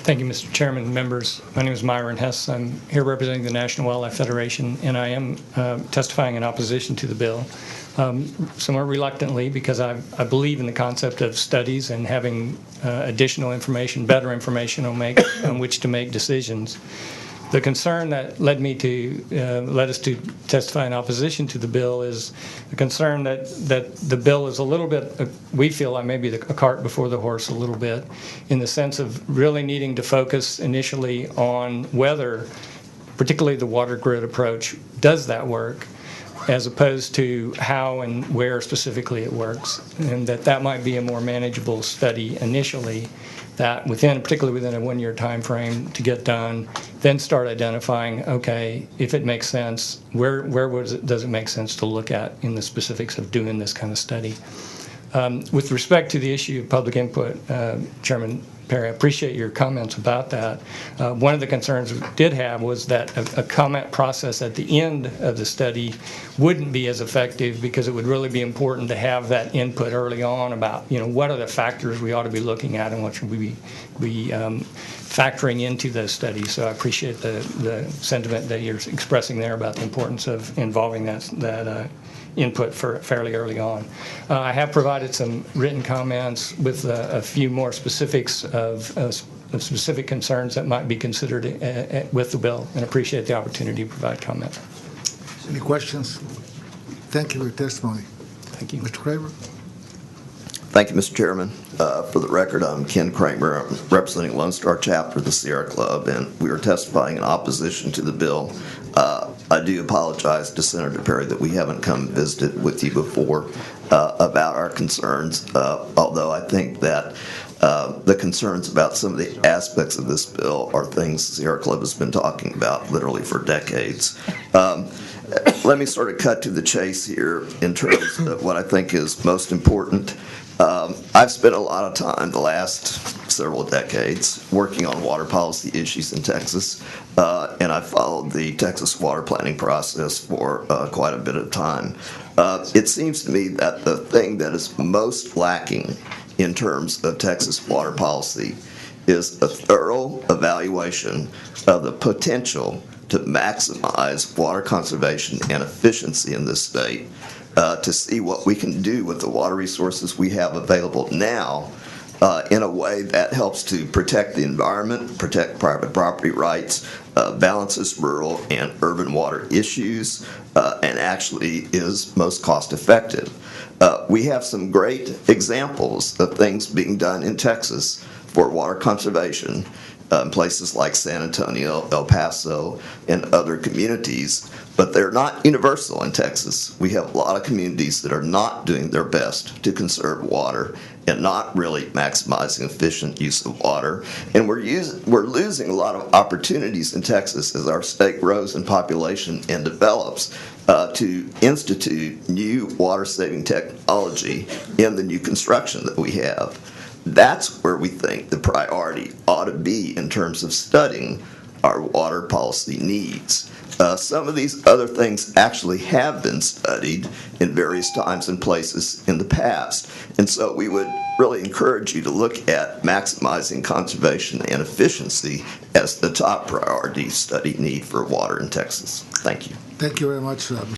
Thank you, Mr. Chairman, members. My name is Myron Hess. I'm here representing the National Wildlife Federation, and I am testifying in opposition to the bill, somewhat reluctantly, because I believe in the concept of studies and having additional information, better information on which to make decisions. The concern that led us to testify in opposition to the bill is the concern that the bill is a little bit, we feel like maybe a cart before the horse a little bit, in the sense of really needing to focus initially on whether, particularly the water grid approach, does that work, as opposed to how and where specifically it works, and that might be a more manageable study initially, that particularly within a one-year time frame to get done, then start identifying, okay, if it makes sense, where does it make sense to look at in the specifics of doing this kind of study. With respect to the issue of public input, Chairman Perry, I appreciate your comments about that. One of the concerns we did have was that a comment process at the end of the study wouldn't be as effective, because it would really be important to have that input early on about, what are the factors we ought to be looking at and what should we be factoring into those studies. So I appreciate the sentiment that you're expressing there about the importance of involving that input fairly early on. I have provided some written comments with a few more specifics of specific concerns that might be considered with the bill, and appreciate the opportunity to provide comment. Any questions? Thank you for your testimony. Thank you. Mr. Kramer? Thank you, Mr. Chairman. For the record, I'm Ken Kramer. I'm representing Lone Star Chapter of the Sierra Club, and we are testifying in opposition to the bill. I do apologize to Senator Perry that we haven't come visited with you before about our concerns, although I think that the concerns about some of the aspects of this bill are things the Sierra Club has been talking about literally for decades. Let me sort of cut to the chase here in terms of what I think is most important. I've spent a lot of time the last several decades working on water policy issues in Texas, and I've followed the Texas water planning process for quite a bit of time. It seems to me that the thing that is most lacking in terms of Texas water policy is a thorough evaluation of the potential to maximize water conservation and efficiency in this state, to see what we can do with the water resources we have available now in a way that helps to protect the environment, protect private property rights, balances rural and urban water issues, and actually is most cost effective. We have some great examples of things being done in Texas for water conservation in places like San Antonio, El Paso, and other communities, but they're not universal in Texas. We have a lot of communities that are not doing their best to conserve water and not really maximizing efficient use of water. And we're losing a lot of opportunities in Texas as our state grows in population and develops to institute new water-saving technology in the new construction that we have. That's where we think the priority ought to be in terms of studying our water policy needs. Some of these other things actually have been studied in various times and places in the past. And so we would really encourage you to look at maximizing conservation and efficiency as the top priority study need for water in Texas. Thank you. Thank you very much,